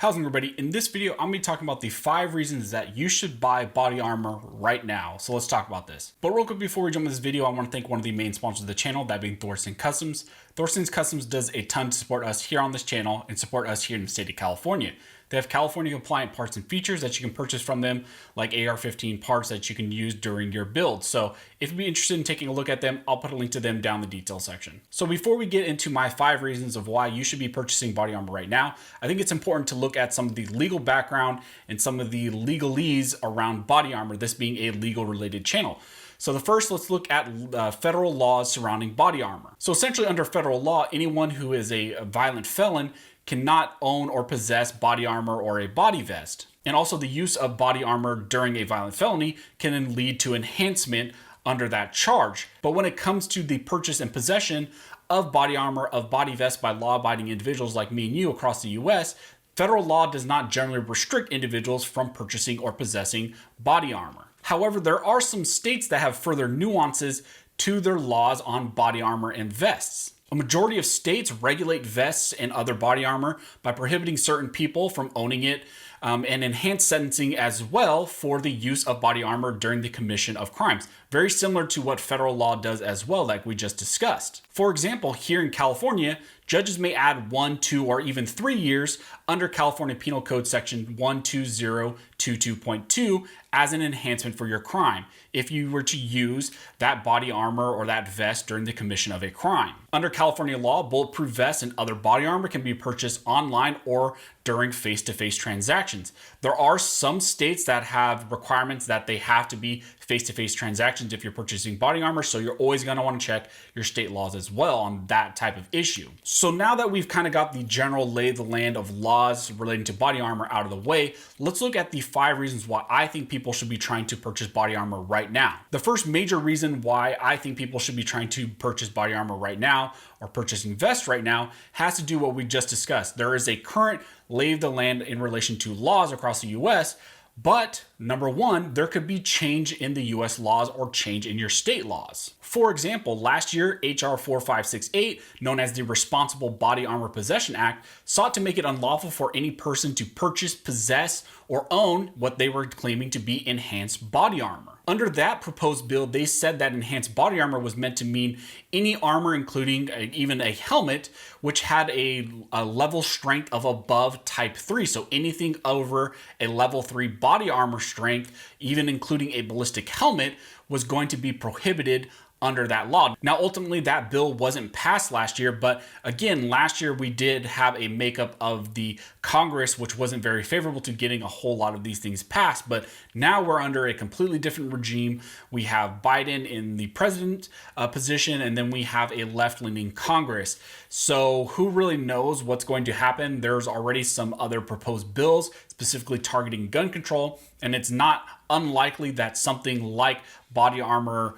How's it going, everybody? In this video, I'm going to be talking about the 5 reasons that you should buy body armor right now. So let's talk about this. But real quick, before we jump into this video, I want to thank one of the main sponsors of the channel, that being Thorsten Customs. Thorsten Customs does a ton to support us here on this channel and support us here in the state of California. They have California compliant parts and features that you can purchase from them, like AR-15 parts that you can use during your build. So if you'd be interested in taking a look at them, I'll put a link to them down in the details section. So before we get into my 5 reasons of why you should be purchasing body armor right now, I think it's important to look at some of the legal background and some of the legalese around body armor, this being a legal related channel. So the first, let's look at federal laws surrounding body armor. So essentially under federal law, anyone who is a violent felon cannot own or possess body armor or a body vest. And also the use of body armor during a violent felony can then lead to enhancement under that charge. But when it comes to the purchase and possession of body armor, of body vests by law-abiding individuals like me and you across the US, federal law does not generally restrict individuals from purchasing or possessing body armor. However, there are some states that have further nuances to their laws on body armor and vests. A majority of states regulate vests and other body armor by prohibiting certain people from owning it, and enhanced sentencing as well for the use of body armor during the commission of crimes. Very similar to what federal law does as well, like we just discussed. For example, here in California, judges may add 1, 2, or even 3 years under California Penal Code Section 12022.2 as an enhancement for your crime if you were to use that body armor or that vest during the commission of a crime. Under California law, bulletproof vests and other body armor can be purchased online or during face-to-face transactions. There are some states that have requirements that they have to be face-to-face transactions if you're purchasing body armor, so you're always going to want to check your state laws as well on that type of issue. So now that we've kind of got the general lay of the land of laws relating to body armor out of the way, let's look at the 5 reasons why I think people should be trying to purchase body armor right now. The first major reason why I think people should be trying to purchase body armor right now or purchasing vests right now has to do what we just discussed. There is a current lay of the land in relation to laws across the US, but number 1, there could be change in the US laws or change in your state laws. For example, last year, HR 4568, known as the Responsible Body Armor Possession Act, sought to make it unlawful for any person to purchase, possess, or own what they were claiming to be enhanced body armor. Under that proposed bill, they said that enhanced body armor was meant to mean any armor, including even a helmet, which had a level strength of above type 3. So anything over a level 3 body armor strength, even including a ballistic helmet, was going to be prohibited under that law. Now, ultimately, that bill wasn't passed last year, but again, last year we did have a makeup of the Congress, which wasn't very favorable to getting a whole lot of these things passed. But now we're under a completely different regime. We have Biden in the president position, and then we have a left-leaning Congress. So who really knows what's going to happen? There's already some other proposed bills specifically targeting gun control, and it's not unlikely that something like body armor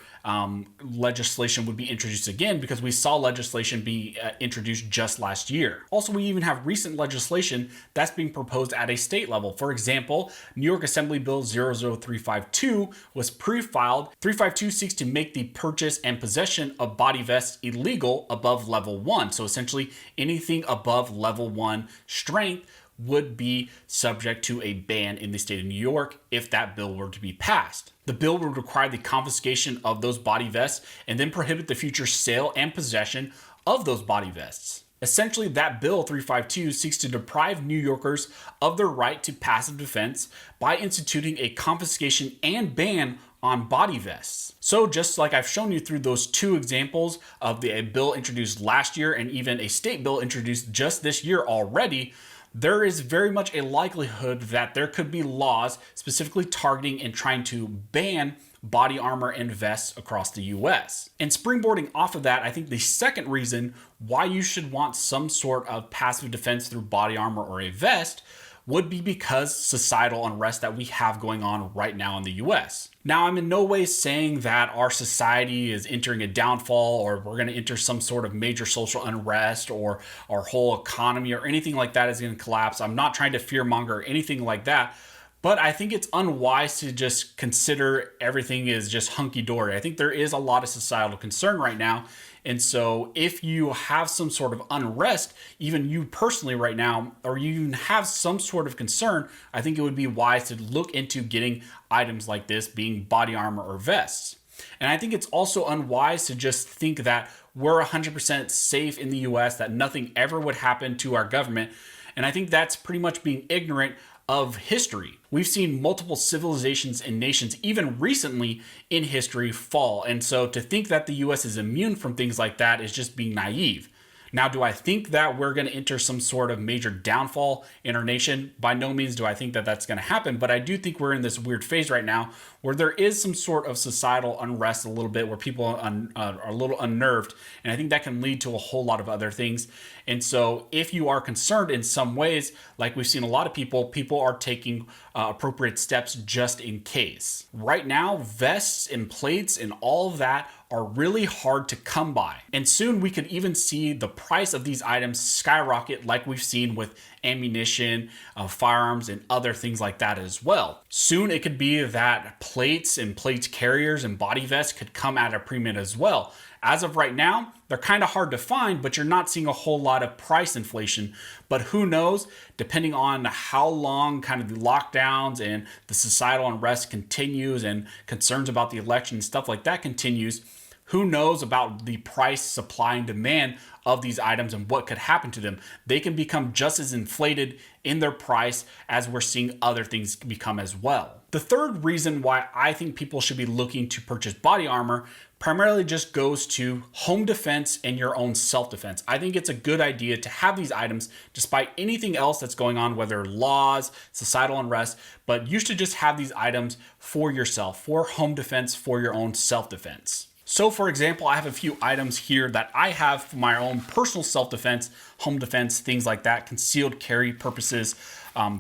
legislation would be introduced again, because we saw legislation be introduced just last year. Also, we even have recent legislation that's being proposed at a state level. For example, New York Assembly Bill 00352 was pre-filed. 352 seeks to make the purchase and possession of body vests illegal above level 1. So essentially anything above level 1 strength would be subject to a ban in the state of New York if that bill were to be passed. The bill would require the confiscation of those body vests and then prohibit the future sale and possession of those body vests. Essentially, that bill 352 seeks to deprive New Yorkers of their right to passive defense by instituting a confiscation and ban on body vests. So just like I've shown you through those 2 examples of a bill introduced last year and even a state bill introduced just this year already, there is very much a likelihood that there could be laws specifically targeting and trying to ban body armor and vests across the US. And springboarding off of that, I think the second reason why you should want some sort of passive defense through body armor or a vest would be because societal unrest that we have going on right now in the US. Now, I'm in no way saying that our society is entering a downfall or we're going to enter some sort of major social unrest or our whole economy or anything like that is going to collapse. I'm not trying to fearmonger or anything like that. But I think it's unwise to just consider everything is just hunky-dory. I think there is a lot of societal concern right now. And so if you have some sort of unrest, even you personally right now, or you even have some sort of concern, I think it would be wise to look into getting items like this, being body armor or vests. And I think it's also unwise to just think that we're 100% safe in the US, that nothing ever would happen to our government. And I think that's pretty much being ignorant of history. We've seen multiple civilizations and nations, even recently in history, fall. And so to think that the US is immune from things like that is just being naive. Now, do I think that we're going to enter some sort of major downfall in our nation? By no means do I think that that's going to happen, but I do think we're in this weird phase right now where there is some sort of societal unrest a little bit, where people are a little unnerved, and I think that can lead to a whole lot of other things. And so if you are concerned in some ways, like we've seen a lot of people are taking appropriate steps just in case. Right now, vests and plates and all of that are really hard to come by. And soon we could even see the price of these items skyrocket, like we've seen with ammunition, firearms, and other things like that as well. Soon it could be that plates and plate carriers and body vests could come at a premium as well. As of right now, they're kind of hard to find, but you're not seeing a whole lot of price inflation. But who knows, depending on how long kind of the lockdowns and the societal unrest continues and concerns about the election and stuff like that continues, who knows about the price, supply, and demand of these items and what could happen to them. They can become just as inflated in their price as we're seeing other things become as well. The third reason why I think people should be looking to purchase body armor primarily just goes to home defense and your own self-defense. I think it's a good idea to have these items despite anything else that's going on, whether laws, societal unrest, but you should just have these items for yourself, for home defense, for your own self-defense. So for example, I have a few items here that I have for my own personal self-defense, home defense, things like that, concealed carry purposes,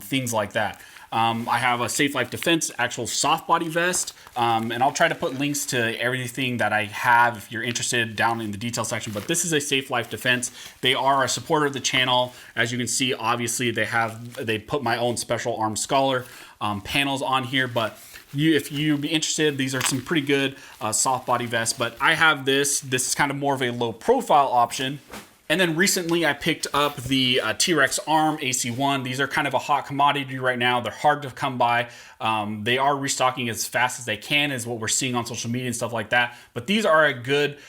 things like that. I have a Safe Life Defense actual soft body vest, and I'll try to put links to everything that I have if you're interested down in the detail section. But this is a Safe Life Defense. They are a supporter of the channel. As you can see, obviously they put my own Special Arms Scholar panels on here, but if you'd be interested, these are some pretty good soft body vests. But I have this. This is kind of more of a low profile option. And then recently I picked up the T-Rex Arm AC1. These are kind of a hot commodity right now. They're hard to come by. They are restocking as fast as they can, is what we're seeing on social media and stuff like that. But these are a good,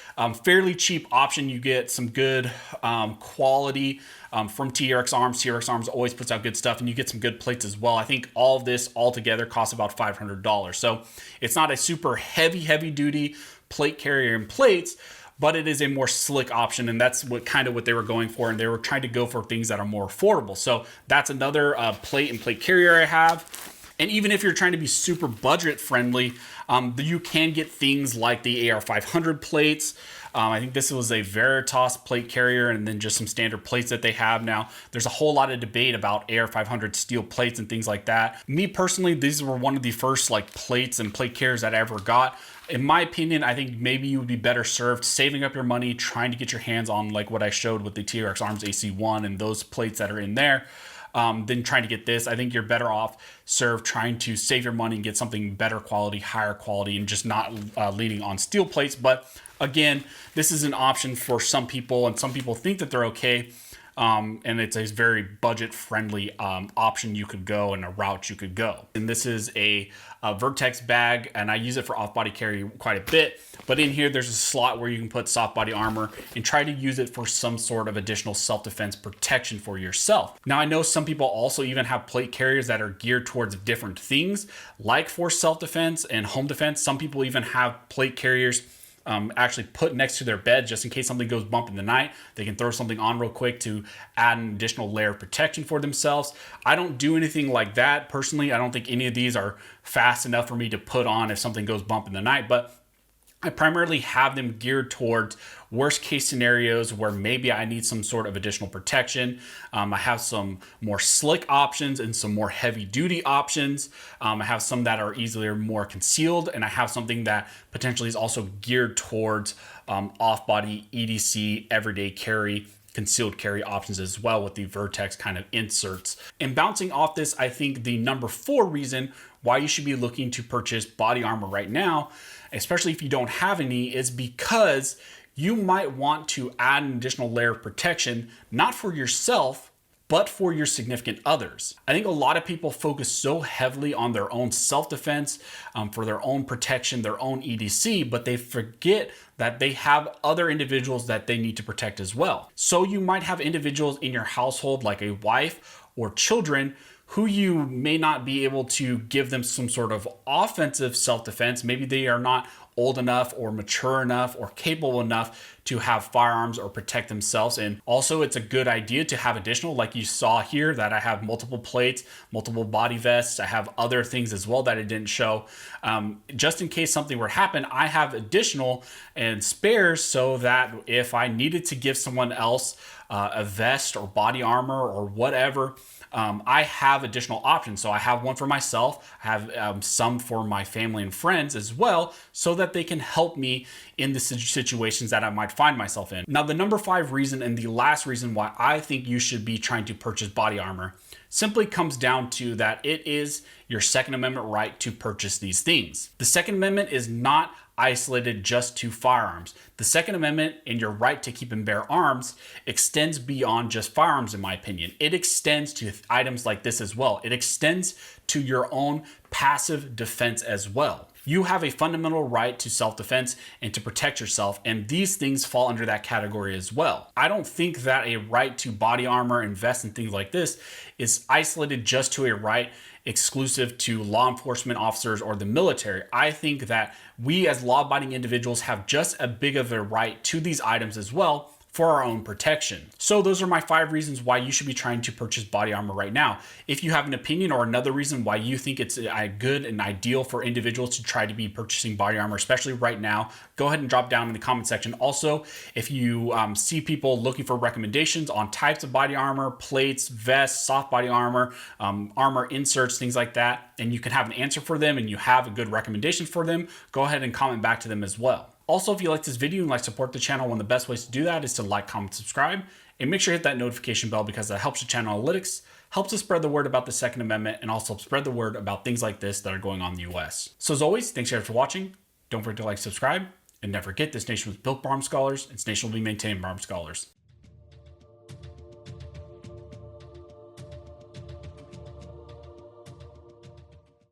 fairly cheap option. You get some good quality from T-Rex Arms. T-Rex Arms always puts out good stuff, and you get some good plates as well. I think all of this altogether costs about $500. So it's not a super heavy duty plate carrier and plates, but it is a more slick option, and that's what they were going for, and they were trying to go for things that are more affordable. So that's another plate and plate carrier I have. And even if you're trying to be super budget friendly, you can get things like the AR500 plates. I think this was a Veritas plate carrier, and then just some standard plates that they have now. There's a whole lot of debate about AR500 steel plates and things like that. Me personally, these were one of the first plates and plate carriers that I ever got. In my opinion, I think maybe you would be better served saving up your money, trying to get your hands on what I showed with the T-Rex Arms AC1 and those plates that are in there, than trying to get this. I think you're better off served trying to save your money and get something better quality, higher quality, and just not leaning on steel plates. But again, this is an option for some people, and some people think that they're okay. And it's a very budget-friendly option you could go, and a route you could go. And this is a Vertex bag, and I use it for off-body carry quite a bit. But in here, there's a slot where you can put soft body armor and try to use it for some sort of additional self-defense protection for yourself. Now, I know some people also even have plate carriers that are geared towards different things, like for self-defense and home defense. Some people even have plate carriers actually put next to their bed just in case something goes bump in the night. They can throw something on real quick to add an additional layer of protection for themselves. I don't do anything like that personally. I don't think any of these are fast enough for me to put on if something goes bump in the night, but I primarily have them geared towards worst case scenarios where maybe I need some sort of additional protection. I have some more slick options and some more heavy duty options. I have some that are easily more concealed, and I have something that potentially is also geared towards off-body EDC, everyday carry concealed carry options as well with the Vertex kind of inserts. And bouncing off this, I think the number 4 reason why you should be looking to purchase body armor right now, especially if you don't have any, is because you might want to add an additional layer of protection, not for yourself, but for your significant others. I think a lot of people focus so heavily on their own self-defense, for their own protection, their own EDC, but they forget that they have other individuals that they need to protect as well. So you might have individuals in your household, like a wife or children, who you may not be able to give them some sort of offensive self-defense. Maybe they are not old enough or mature enough or capable enough to have firearms or protect themselves. And also it's a good idea to have additional, like you saw here, that I have multiple plates, multiple body vests. I have other things as well that I didn't show. Just in case something were to happen, I have additional and spares so that if I needed to give someone else a vest or body armor or whatever, I have additional options. So I have one for myself, I have some for my family and friends as well, so that they can help me in the situations that I might find myself in. Now, the number 5 reason and the last reason why I think you should be trying to purchase body armor simply comes down to that it is your Second Amendment right to purchase these things. The Second Amendment is not isolated just to firearms. The Second Amendment and your right to keep and bear arms extends beyond just firearms, in my opinion. It extends to items like this as well. It extends to your own passive defense as well. You have a fundamental right to self-defense and to protect yourself, and these things fall under that category as well. I don't think that a right to body armor and vests and things like this is isolated just to a right exclusive to law enforcement officers or the military. I think that we as law-abiding individuals have just as big of a right to these items as well, for our own protection. So those are my 5 reasons why you should be trying to purchase body armor right now. If you have an opinion or another reason why you think it's good and ideal for individuals to try to be purchasing body armor, especially right now, go ahead and drop down in the comment section. Also, if you see people looking for recommendations on types of body armor, plates, vests, soft body armor, armor inserts, things like that, and you can have an answer for them and you have a good recommendation for them, go ahead and comment back to them as well. Also, if you like this video and like to support the channel, one of the best ways to do that is to like, comment, subscribe, and make sure you hit that notification bell because that helps the channel analytics, helps us spread the word about the Second Amendment, and also spread the word about things like this that are going on in the US. So as always, thanks guys for watching. Don't forget to like, subscribe, and never forget this nation was built by armed scholars, and this nation will be maintained by armed scholars.